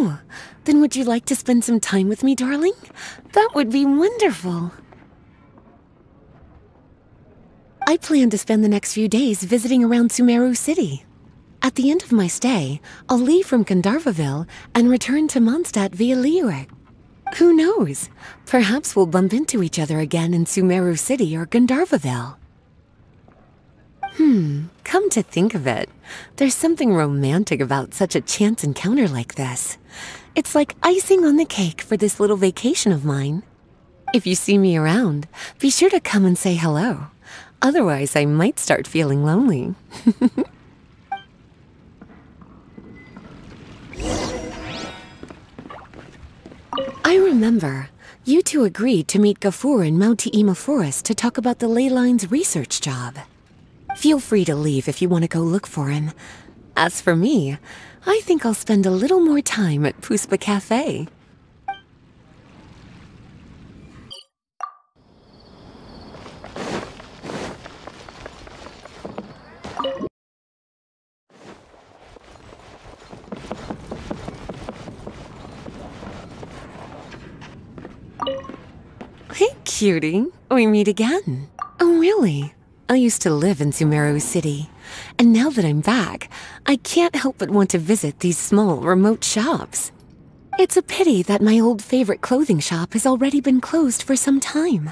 Oh, then would you like to spend some time with me, darling? That would be wonderful. I plan to spend the next few days visiting around Sumeru City. At the end of my stay, I'll leave from Gandharva and return to Mondstadt via Liyue. Who knows? Perhaps we'll bump into each other again in Sumeru City or Gandharva. Come to think of it, there's something romantic about such a chance encounter like this. It's like icing on the cake for this little vacation of mine. If you see me around, be sure to come and say hello. Otherwise, I might start feeling lonely. I remember, you two agreed to meet Gafur in Mount Te'ima Forest to talk about the ley lines research job. Feel free to leave if you want to go look for him. As for me, I think I'll spend a little more time at Puspa Café. Hey, cutie. We meet again. Oh, really? I used to live in Sumeru City, and now that I'm back, I can't help but want to visit these small, remote shops. It's a pity that my old favorite clothing shop has already been closed for some time.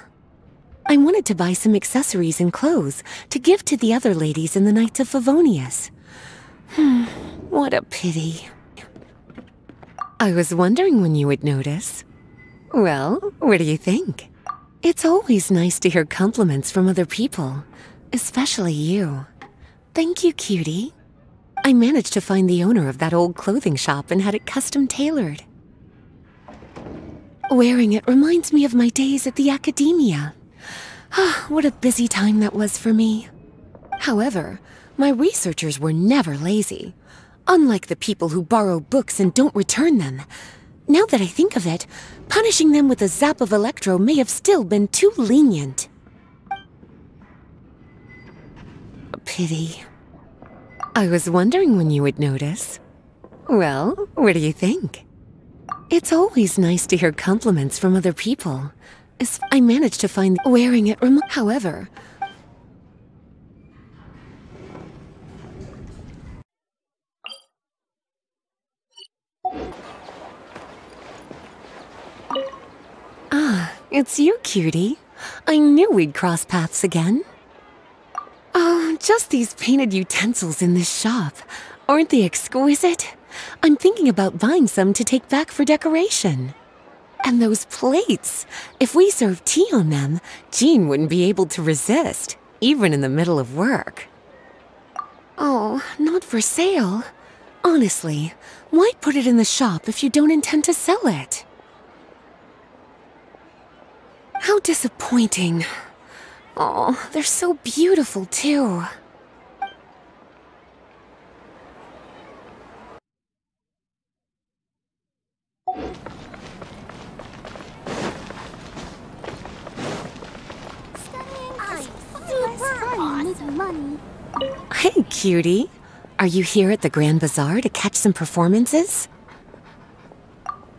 I wanted to buy some accessories and clothes to give to the other ladies in the Knights of Favonius. What a pity. I was wondering when you would notice. Well, what do you think? It's always nice to hear compliments from other people, especially you. Thank you, cutie. I managed to find the owner of that old clothing shop and had it custom tailored. Wearing it reminds me of my days at the academia. What a busy time that was for me. However, my researchers were never lazy. Unlike the people who borrow books and don't return them. Now that I think of it, punishing them with a zap of electro may have still been too lenient. A pity. I was wondering when you would notice. Well, what do you think? It's always nice to hear compliments from other people. I managed to find wearing it however. It's you, cutie. I knew we'd cross paths again. Oh, just these painted utensils in this shop. Aren't they exquisite? I'm thinking about buying some to take back for decoration. And those plates. If we served tea on them, Jean wouldn't be able to resist, even in the middle of work. Oh, not for sale. Honestly, why put it in the shop if you don't intend to sell it? How disappointing. Oh, they're so beautiful, too. Hey, cutie. Are you here at the Grand Bazaar to catch some performances?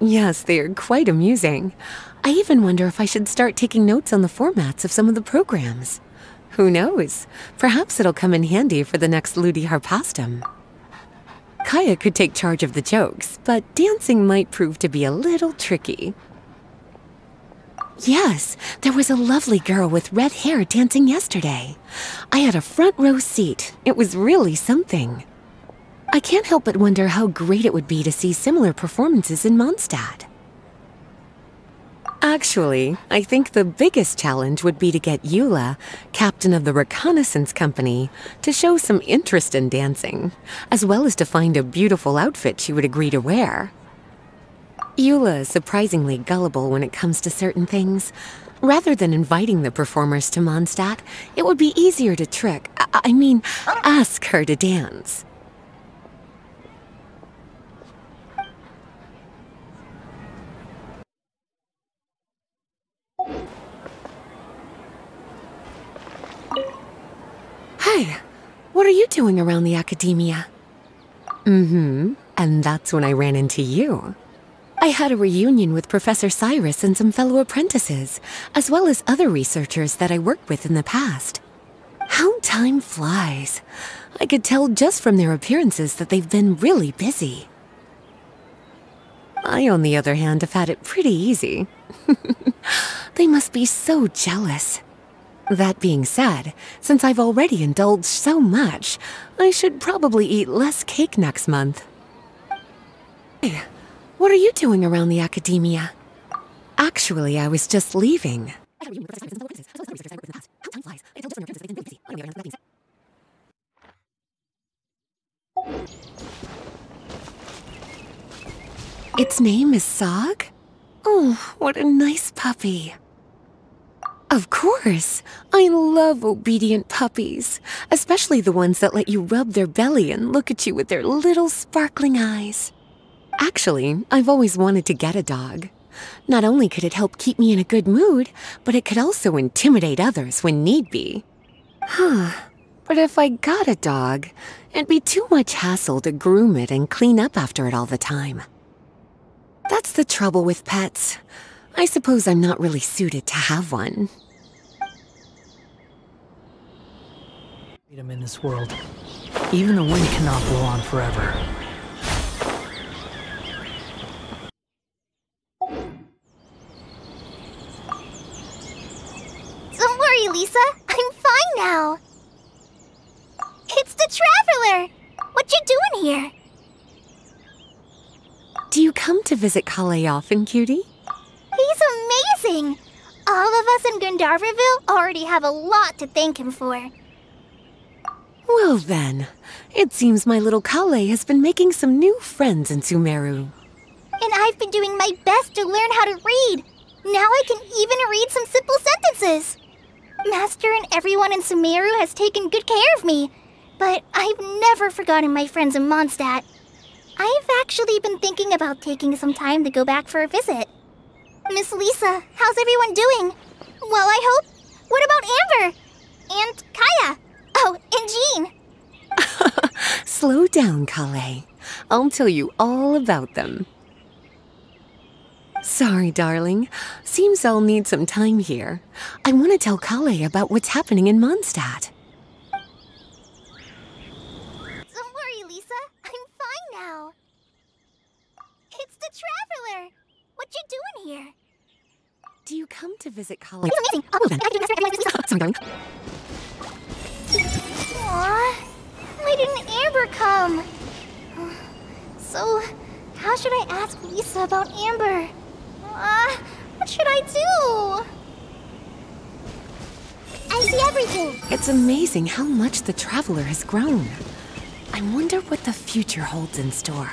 Yes, they are quite amusing. I even wonder if I should start taking notes on the formats of some of the programs. Who knows? Perhaps it'll come in handy for the next Ludi Harpastum. Kaya could take charge of the jokes, but dancing might prove to be a little tricky. Yes, there was a lovely girl with red hair dancing yesterday. I had a front row seat. It was really something. I can't help but wonder how great it would be to see similar performances in Mondstadt. Actually, I think the biggest challenge would be to get Eula, captain of the reconnaissance company, to show some interest in dancing, as well as to find a beautiful outfit she would agree to wear. Eula is surprisingly gullible when it comes to certain things. Rather than inviting the performers to Mondstadt, it would be easier to ask her to dance. Hey, what are you doing around the academia? And that's when I ran into you. I had a reunion with Professor Cyrus and some fellow apprentices, as well as other researchers that I worked with in the past. How time flies. I could tell just from their appearances that they've been really busy. I, on the other hand, have had it pretty easy. They must be so jealous. That being said, since I've already indulged so much, I should probably eat less cake next month. Hey, what are you doing around the academia? Actually, I was just leaving. Its name is Sog? Oh, what a nice puppy. Of course! I love obedient puppies, especially the ones that let you rub their belly and look at you with their little sparkling eyes. Actually, I've always wanted to get a dog. Not only could it help keep me in a good mood, but it could also intimidate others when need be. But if I got a dog, it'd be too much hassle to groom it and clean up after it all the time. That's the trouble with pets. I suppose I'm not really suited to have one. Freedom in this world. Even the wind cannot blow on forever. Don't worry, Lisa. I'm fine now. It's the Traveler! What you doing here? Do you come to visit Collei often, cutie? He's amazing! All of us in Gandharva already have a lot to thank him for. Well then, it seems my little Collei has been making some new friends in Sumeru. And I've been doing my best to learn how to read. Now I can even read some simple sentences. Master and everyone in Sumeru has taken good care of me, but I've never forgotten my friends in Mondstadt. I've actually been thinking about taking some time to go back for a visit. Miss Lisa, how's everyone doing? Well, I hope. What about Amber? And Kaya? Oh, and Jean. Slow down, Collei. I'll tell you all about them. Sorry, darling. Seems I'll need some time here. I want to tell Collei about what's happening in Mondstadt. Don't worry, Lisa. I'm fine now. It's the Traveler. What you doing here? Do you come to visit Collei? It's amazing. Well then. Sorry, darling. Aww. Why didn't Amber come? So, how should I ask Lisa about Amber? What should I do? I see everything. It's amazing how much the Traveler has grown. I wonder what the future holds in store.